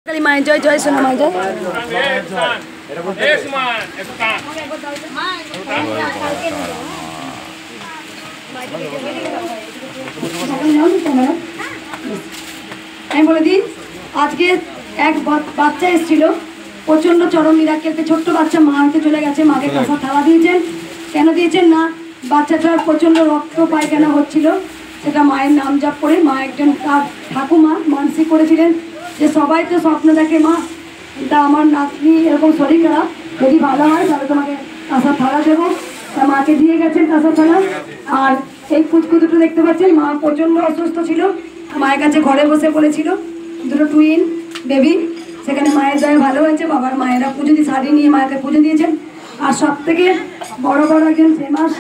মায়ের জয় জয় সোনা মায়ের জয়। আমি বলে দিই, আজকে এক বাচ্চা এসেছিল প্রচন্ড চরম মিরাক্কেলতে, ছোট্ট বাচ্চা মা হতে চলে গেছে, মাকে কাঁচা থালা দিয়েছেন। কেন দিয়েছেন না, বাচ্চাটার প্রচন্ড রক্ত পায়খানা হচ্ছিল, সেটা মায়ের নাম জপ করে মা একজন তার ঠাকুমা মানসিক করেছিলেন যে সবাই তো স্বপ্ন দেখে মা, তা আমার নাতনি এরকম শরীর খারাপ, যদি ভালো হয় তাহলে তোমাকে কাঁচা থালা দেবো। তা মাকে দিয়ে গেছেন কাঁচা থালা। আর এই কুচকু দুটো দেখতে পাচ্ছেন, মা প্রচন্ড অসুস্থ ছিল, মায়ের কাছে ঘরে বসে পড়েছিল, দুটো টুইন বেবি, সেখানে মায়ের দয়ে ভালো হয়েছে। বাবার মায়েরা পুজো দিয়ে শাড়ি নিয়ে মাকে পুজো দিয়েছেন। আর সব থেকে বড় বড় একজন ফেমাস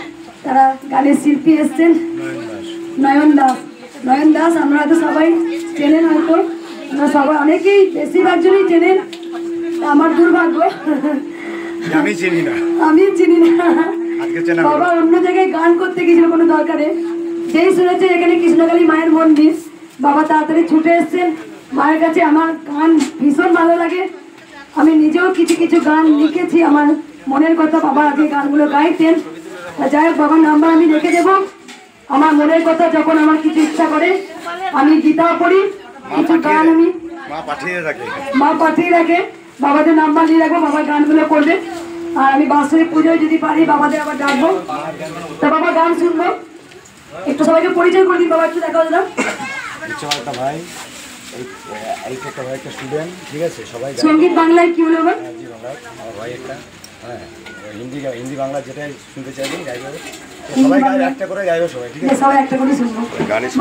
তারা গানের শিল্পী এসছেন, নয়ন দাস। নয়ন দাস আমরা হয়তো সবাই চেনেন, হয়তো আমরা সবাই অনেকেই বেশিরভাগ জনই চেনেন, আমার দুর্ভাগ্য আমি চিনি না। বাবা অন্য জায়গায় গান করতে গিয়েছিল কোনো দরকারে, যেই শুনেছে এখানে কৃষ্ণকালী মায়ের মন্দির, বাবা তাড়াতাড়ি ছুটে এসছেন মায়ের কাছে। আমার গান ভীষণ ভালো লাগে, আমি নিজেও কিছু কিছু গান লিখেছি, আমার মনের কথা বাবা আগে গানগুলো গাইতেন। যাই হোক, বাবার নাম্বার আমি রেখে দেবো, আমার মনের কথা যখন আমার কিছু ইচ্ছা করে আমি গীতাও পড়ি, কিছু গান আমি মা পাঠিয়ে রাখে, বাবাদের নাম্বার নিয়ে রাখবো, বাবার গানগুলো করবে। আর আমি বাৎসরিক পুজোয় যদি পারি বাবাদের আবার ডাকবো, তা বাবা গান শুনবো। একটু সবাইকে পরিচয় করে দিন বাবা, একটু দেখা দিলাম। সঙ্গীত বাংলায় কি হলো হিন্দি বাংলা যেটাই শুনতে চাইবেন গাইবে, সবাই গাইবে, একটা করে গাইবে সবাই, ঠিক আছে? সবাই একটা করে শুনবো।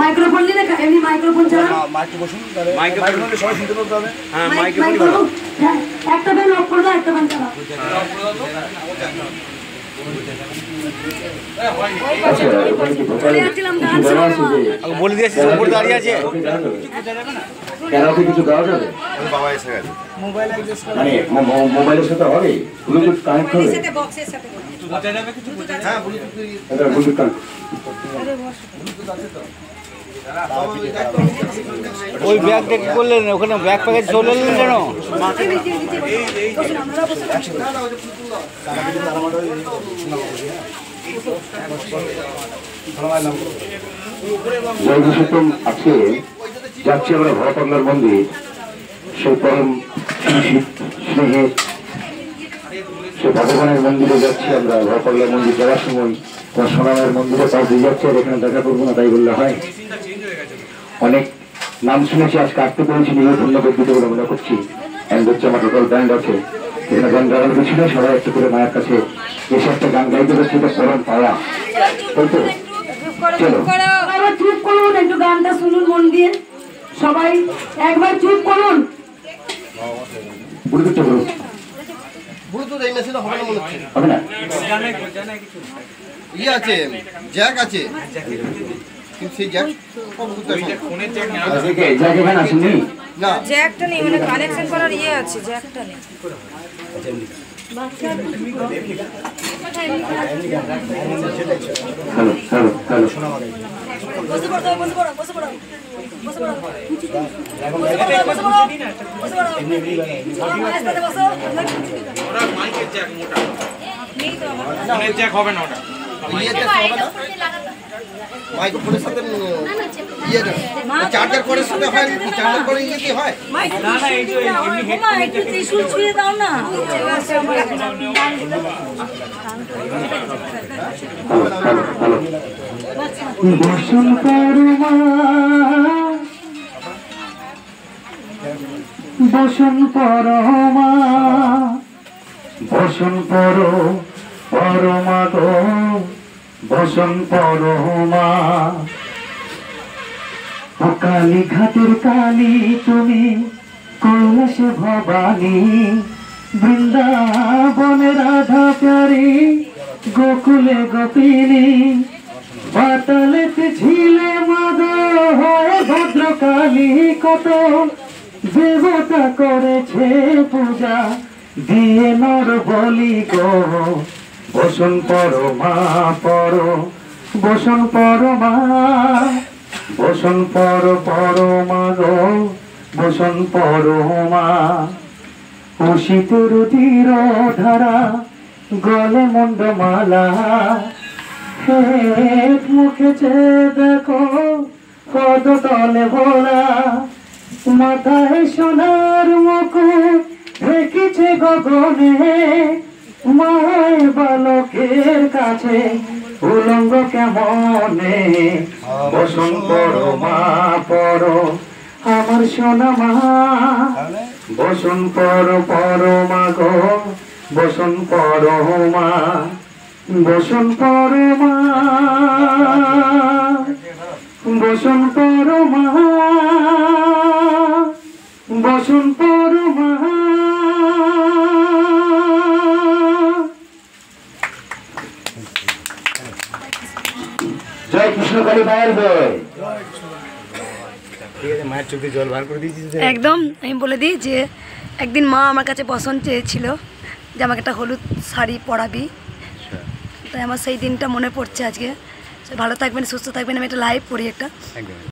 মাইক্রোফোন নিয়ে না, এমনি মাইক্রোফোন চালাও, মাইকে বসুন, তাহলে মাইক্রোফোনে সবাই শুনতে পারবে হবে। হ্যাঁ, মাইক্রোফোন একটা বেল অফ করে দাও, একটা বেল চালাও। চলে যাচ্ছিলাম গান শোনাবো, বলে দিয়েছি উপরে দাঁড়িয়ে আছে, ক্যারাওকে কিছু দেওয়া যাবে? বাবা এসে গেছে, মানে মোবাইলের সাথে হবে, ব্লুটুথ কানেক্ট হবে? সাথে বক্সের সাথে হ্যাঁ ব্লুটুথ এটা ব্লুটুথ কানেক্ট। ওই ব্যাগটা কি করলেন ওখানে, ব্যাগ প্যাকেজ চলে এলেন কেন? জয় গুরুসোত্তম, আজকে যাচ্ছি আমরা ভরপাল্লার মন্দির, সেই পরম স্নেহের সে ভগবানের মন্দিরে যাচ্ছি আমরা। ভরপাল্লার মন্দির যাওয়ার সময় তোমার সোনামের মন্দিরে পাশ দিয়ে যাচ্ছে, আর এখানে দেখা করবো না তাই বললে হয়? অনেক নাম শুনেছি, আজকে আসতে পেরেছি, নিজে ধন্যবাদ দিতে বলে মনে করছি। হচ্ছে আমার টোটাল ব্যান্ড আছে, এখানে গান গাওয়ার কিছু নেই, সবাই একটু করে মায়ের কাছে এসে একটা গান গাইতে পারছে, এটা পরম পাওয়া, তাই তো? চলো চুপ করুন, একটু গানটা শুনুন মন দিয়ে, সবাই একবার চুপ করুন। ব্লুটুথটা করুন, ব্লুটুথ এই মেশিনে হবে না মনে হচ্ছে, হবে না? ইয়ে আছে, জ্যাক আছে, কিন্তু সেই জ্যাক আসেনি না, জ্যাকটা নেই, মানে কানেকশন করার ইয়ে আছে, জ্যাকটা নেই। হ্যালো হ্যালো হ্যালো, বসে পড়ো, বসে পড়ো, বসে পড়ো, বসে পড়ো, ওটা মাইকের জ্যাক মোটা, ফোনের জ্যাক হবে না, ওটা ইয়েতে হবে না, মাইক্রোফোনের সাথে ইয়ে চার্জার করে সাথে হয়, চার্জার করে ইয়েতে হয় না না, এই যে এমনি হেডফোন একটু ত্রিশূল ছুঁয়ে দাও না। বসন পরমা, বসন পরমা, বসন পরমা গো, বসন পরমা। ও কালী ঘাটের কালী তুমি, কৈলাসে ভবানী, বৃন্দাবনে রাধা প্যারি, গোকুলে গোপিনী, পাতালেতে ঝিলে মাদ ভদ্রকালী, কত দেবতা করেছে পূজা, দিয়ে নর বলি গো। বসন পরমা বসন পরমা, বসন পরমা গো, বসন পরমা ও শীতের তীর ধারা গলে মুন্ডমালা হে মুখে চেয়ে দেখো পদ তলে ভোলা মাথায় সোনার মুকুট রেখেছে গগনে মায়ের বালকের কাছে উলঙ্গ কেমনে বসন পরমা পর আমার সোনা মা বসন পরমা গো বসন পরমা বসন পরমা বসন পরমা বসন পরমা জয় কৃষ্ণকালী মায়ের জয়। ঠিক আছে, মায়ের চোখে জল বার করে দিয়েছিস যে? একদম আমি বলে দিই যে একদিন মা আমার কাছে বসন চেয়েছিল যে আমাকে একটা হলুদ শাড়ি পরাবি, তাই আমার সেই দিনটা মনে পড়ছে আজকে। ভালো থাকবেন, সুস্থ থাকবেন। আমি একটা লাইভ পড়ি একটা। একদম।